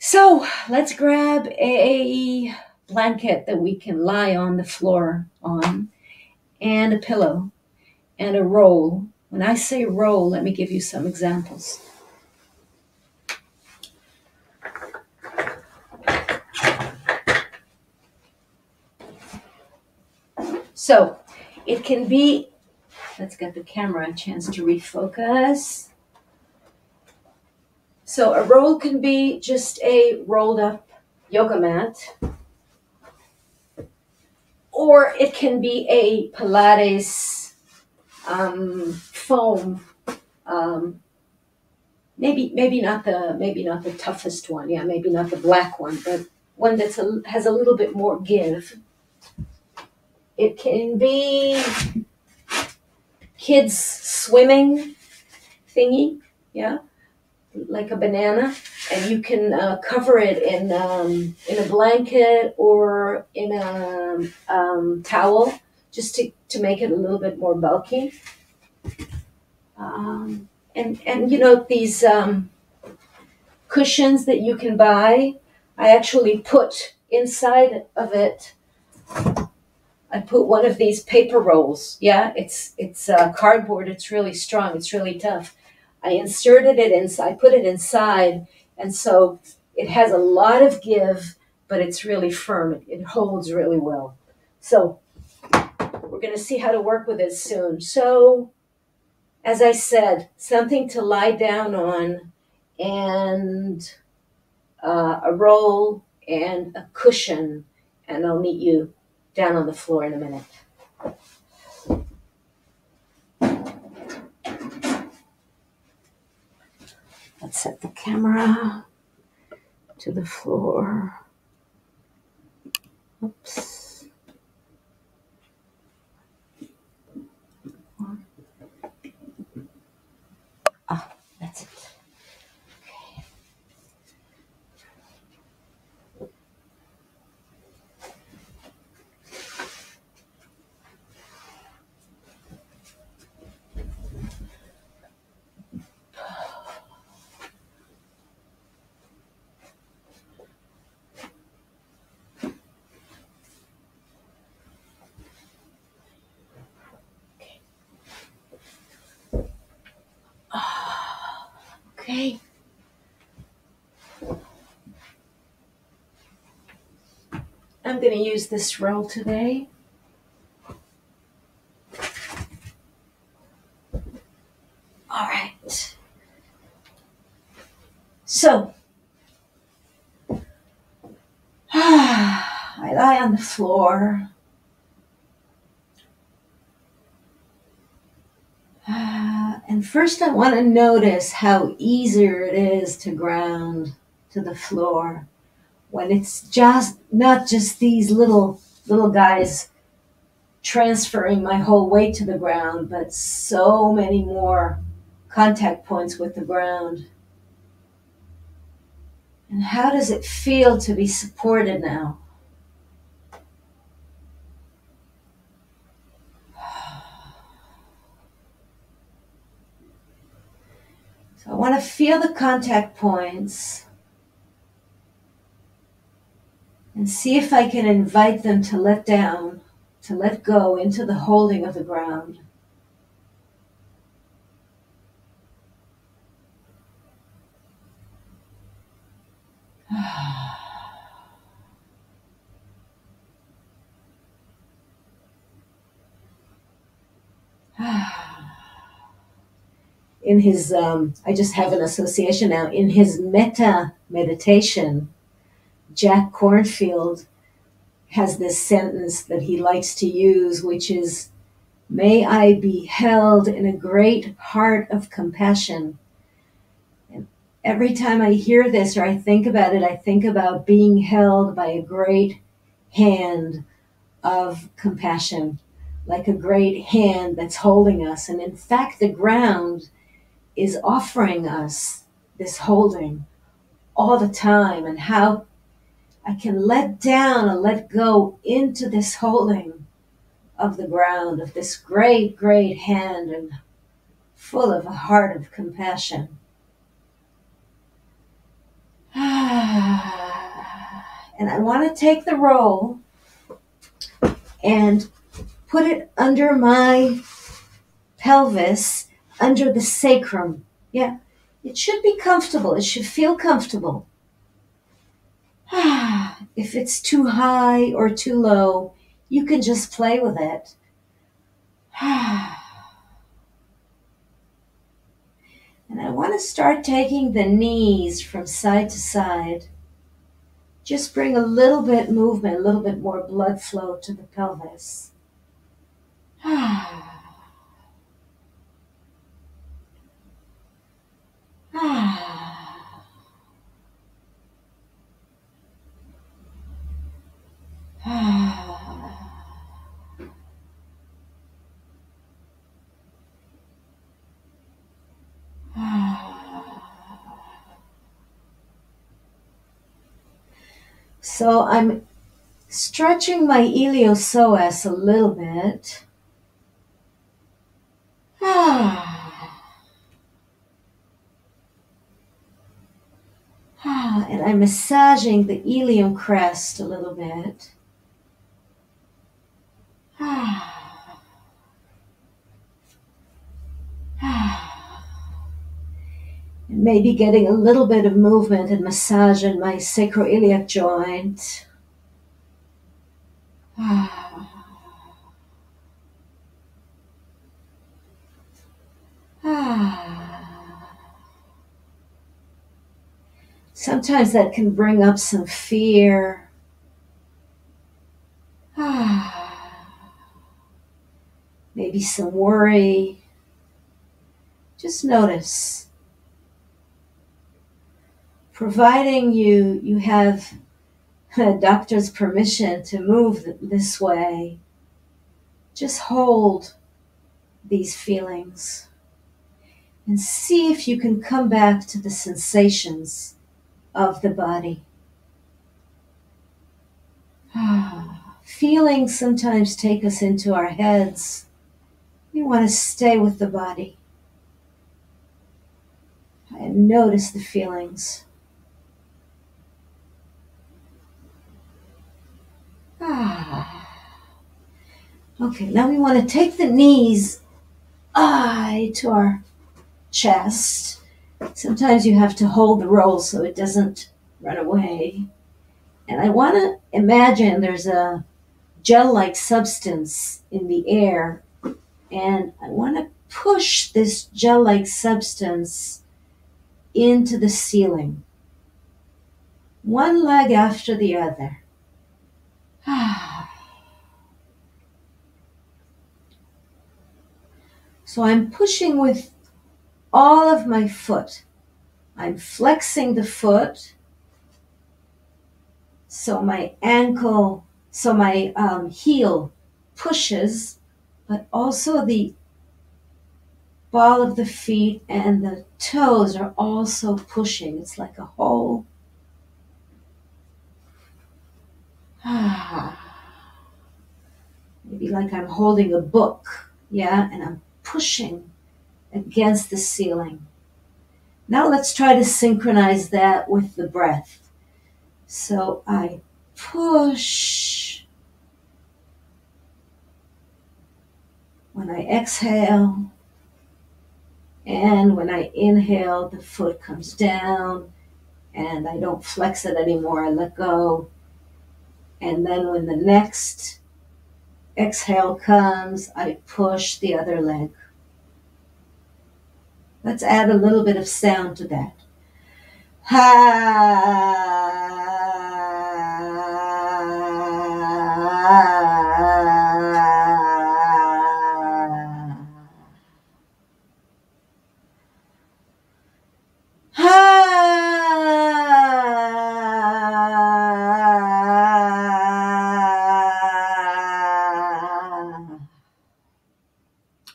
So let's grab a blanket that we can lie on the floor on, and a pillow, and a roll. When I say roll, let me give you some examples. So it can be, let's get the camera a chance to refocus. So a roll can be just a rolled up yoga mat, or it can be a Pilates foam. Maybe not the toughest one. Yeah, maybe not the black one, but one has a little bit more give. It can be kids swimming thingy. Yeah, like a banana, and you can cover it in a blanket or in a towel, just to make it a little bit more bulky. And these cushions that you can buy, I actually put inside of it. I put one of these paper rolls. Yeah, it's cardboard. It's really strong. It's really tough. I inserted it inside, put it inside, and so it has a lot of give, but it's really firm. It holds really well. So we're going to see how to work with it soon. So, as I said, something to lie down on, and a roll and a cushion, and I'll meet you down on the floor in a minute. Let's set the camera to the floor. Oops. That's it. Okay. Okay. I'm going to use this roll today. All right. So, I lie on the floor. And first I want to notice how easier it is to ground to the floor when it's just not just these little guys transferring my whole weight to the ground, but so many more contact points with the ground. And how does it feel to be supported now? So I want to feel the contact points and see if I can invite them to let down, to let go into the holding of the ground. In his, I just have an association now, in his metta meditation, Jack Kornfield has this sentence that he likes to use, which is, "May I be held in a great heart of compassion." And every time I hear this or I think about it, I think about being held by a great hand of compassion, like a great hand that's holding us. And in fact, the ground is offering us this holding all the time, and how I can let down and let go into this holding of the ground, of this great, great hand, and full of a heart of compassion. And I want to take the roll and put it under my pelvis, under the sacrum. Yeah, it should be comfortable. It should feel comfortable. If it's too high or too low, you can just play with it. And I want to start taking the knees from side to side. Just bring a little bit movement, a little bit more blood flow to the pelvis. So I'm stretching my iliopsoas a little bit. And I'm massaging the ilium crest a little bit. And maybe getting a little bit of movement and massage in my sacroiliac joint. Sometimes that can bring up some fear. Maybe some worry. Just notice. Providing you have a doctor's permission to move this way, just hold these feelings and see if you can come back to the sensations of the body. Feelings sometimes take us into our heads. We want to stay with the body and notice the feelings. Okay, now we want to take the knees to our chest. Sometimes you have to hold the roll so it doesn't run away. And I want to imagine there's a gel-like substance in the air, and I want to push this gel-like substance into the ceiling. One leg after the other. So I'm pushing with all of my foot. I'm flexing the foot so my ankle, so my heel pushes, but also the ball of the feet and the toes are also pushing. It's like a whole. Maybe like I'm holding a book, yeah, and I'm pushing against the ceiling. Now let's try to synchronize that with the breath. So I push. When I exhale, and when I inhale, the foot comes down, and I don't flex it anymore, I let go. And then when the next exhale comes, I push the other leg. Let's add a little bit of sound to that.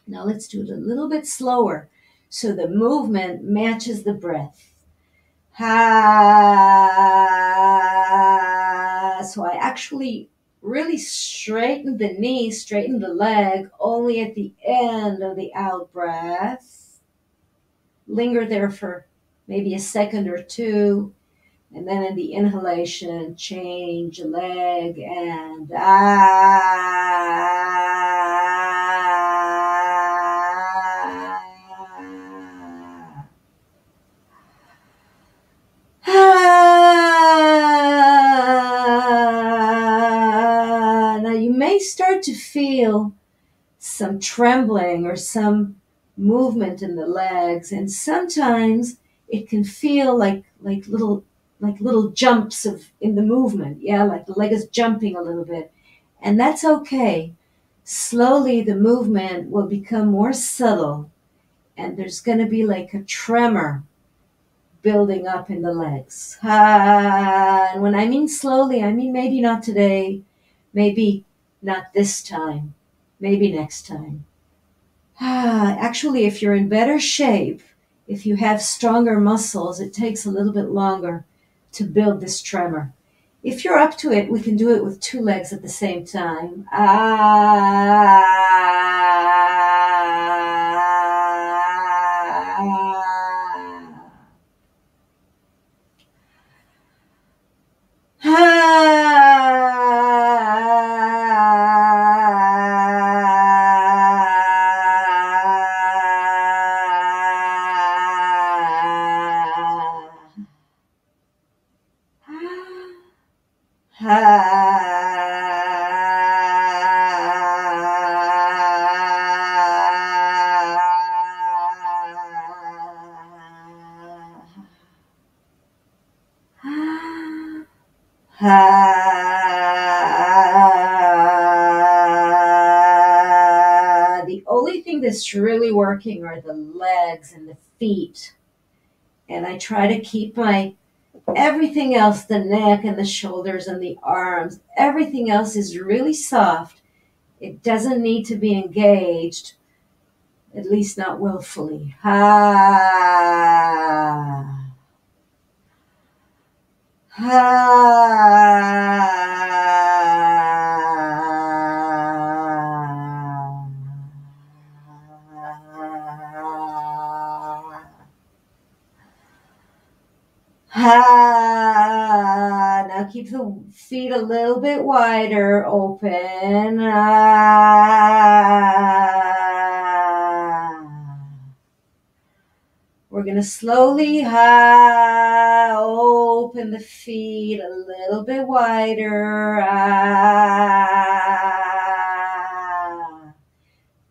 Now let's do it a little bit slower so the movement matches the breath. So I actually really straighten the knee, straighten the leg only at the end of the out breath. Linger there for maybe a second or two. And then in the inhalation, change leg and Now you may start to feel some trembling or some movement in the legs, and sometimes it can feel like little jumps of in the movement. Yeah, like the leg is jumping a little bit, and that's okay. Slowly the movement will become more subtle, and there's going to be like a tremor building up in the legs. And when I mean slowly, I mean maybe not today, maybe not this time, maybe next time. Actually, if you're in better shape, if you have stronger muscles, it takes a little bit longer to build this tremor. If you're up to it, we can do it with two legs at the same time. The only thing that's really working are the legs and the feet. And I try to keep my everything else, the neck and the shoulders and the arms, everything else is really soft. It doesn't need to be engaged, at least not willfully. Now keep the feet a little bit wider, open. We're going to slowly open the feet a little bit wider.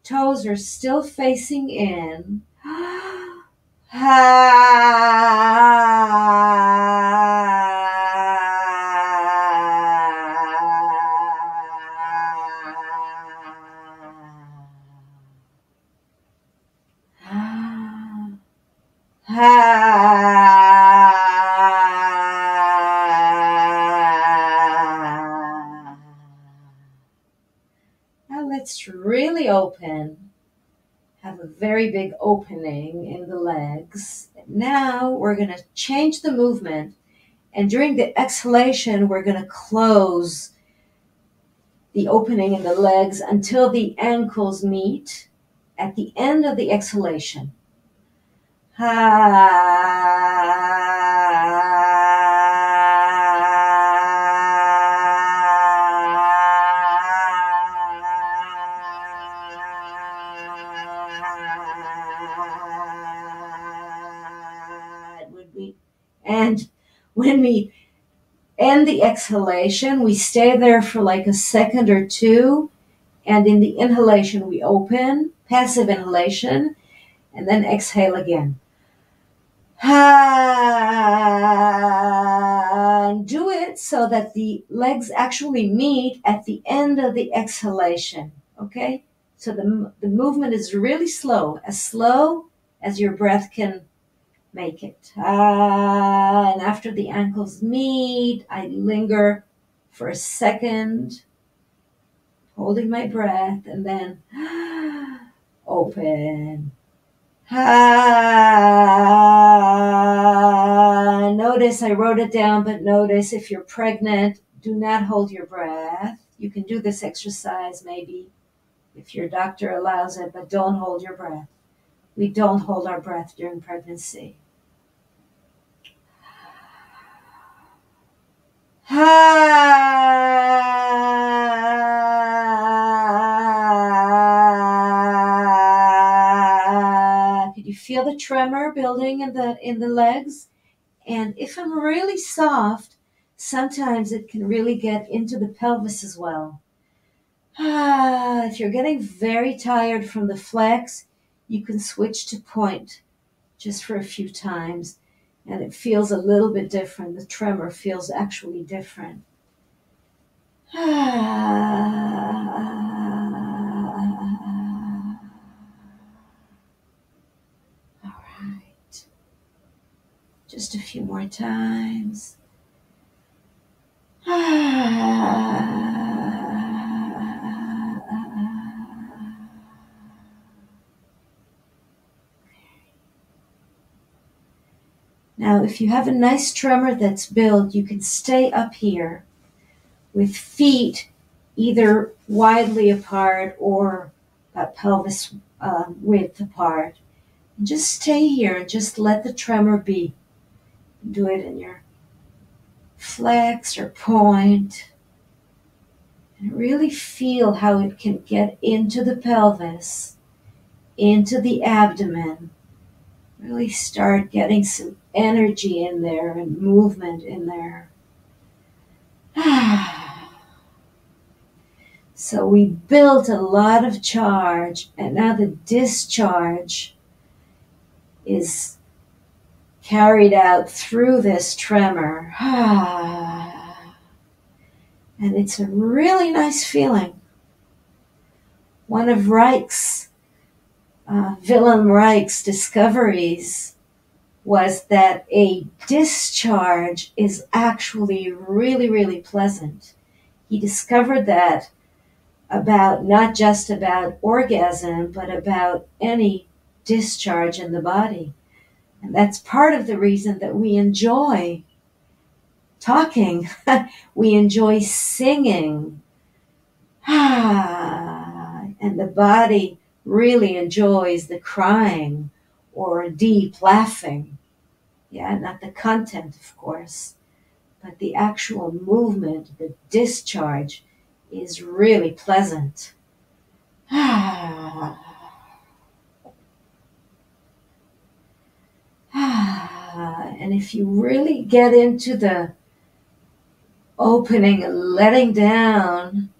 Toes are still facing in. Now let's really open. Have a very big opening in the legs. Now we're going to change the movement, and during the exhalation we're going to close the opening in the legs until the ankles meet at the end of the exhalation. And when we end the exhalation, we stay there for like a second or two. And in the inhalation, we open, passive inhalation, and then exhale again. And do it so that the legs actually meet at the end of the exhalation. Okay? So the movement is really slow as your breath can make it. And after the ankles meet, I linger for a second, holding my breath, and then open. Notice, I wrote it down, but notice if you're pregnant, do not hold your breath. You can do this exercise maybe if your doctor allows it, but don't hold your breath. We don't hold our breath during pregnancy. feel the tremor building in the legs. And if I'm really soft, sometimes it can really get into the pelvis as well. If you're getting very tired from the flex, you can switch to point just for a few times, and it feels a little bit different. The tremor feels actually different. All right. Just a few more times. Now, if you have a nice tremor that's built, you can stay up here with feet either widely apart or pelvis width apart. And just stay here and just let the tremor be. Do it in your flex or point. And really feel how it can get into the pelvis, into the abdomen. Really start getting some energy in there and movement in there. So we built a lot of charge, and now the discharge is carried out through this tremor. And it's a really nice feeling. One of Wilhelm Reich's discoveries was that a discharge is actually really, really pleasant. He discovered that not just about orgasm, but about any discharge in the body. And that's part of the reason that we enjoy talking. We enjoy singing. And the body really enjoys the crying or deep laughing. Yeah, not the content, of course, but the actual movement, the discharge is really pleasant. And if you really get into the opening and letting down,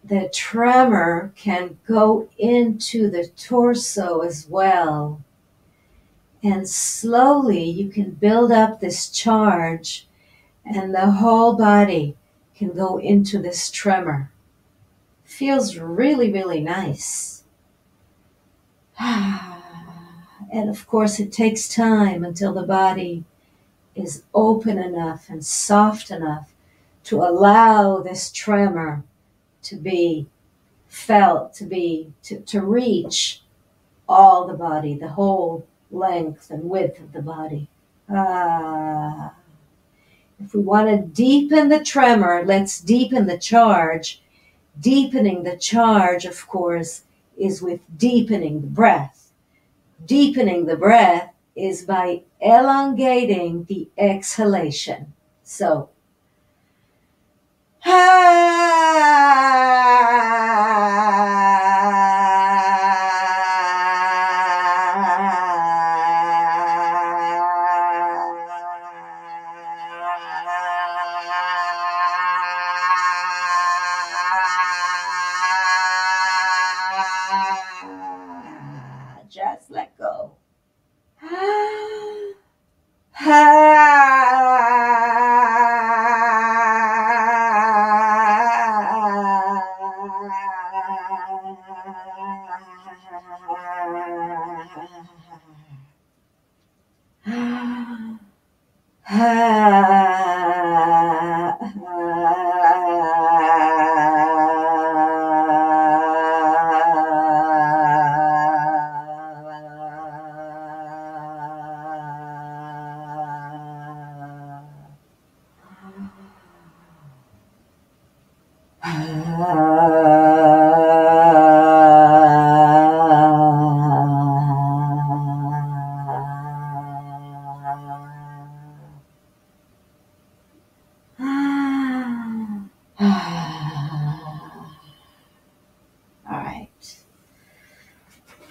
the tremor can go into the torso as well. And slowly you can build up this charge, and the whole body can go into this tremor. Feels really, really nice. And of course it takes time until the body is open enough and soft enough to allow this tremor to be felt, to reach all the body, the whole length and width of the body. If we want to deepen the tremor, let's deepen the charge. Deepening the charge, of course, is with deepening the breath. Deepening the breath is by elongating the exhalation. So, just let go.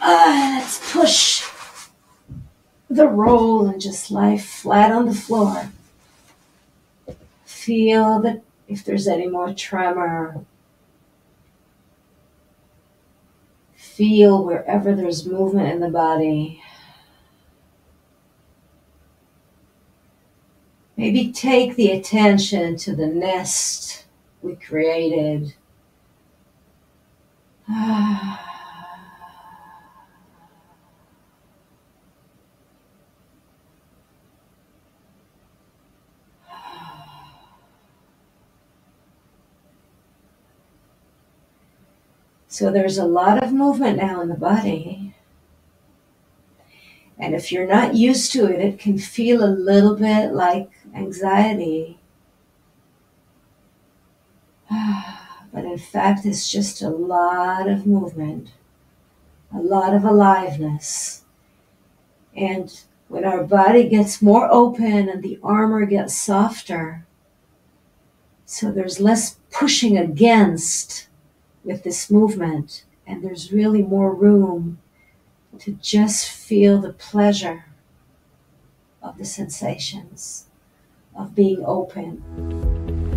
Let's push the roll and just lie flat on the floor. Feel that if there's any more tremor, feel wherever there's movement in the body. Maybe take the attention to the nest we created. So there's a lot of movement now in the body. And if you're not used to it, it can feel a little bit like anxiety. But in fact, it's just a lot of movement, a lot of aliveness. And when our body gets more open and the armor gets softer, so there's less pushing against with this movement, and there's really more room to just feel the pleasure of the sensations of being open.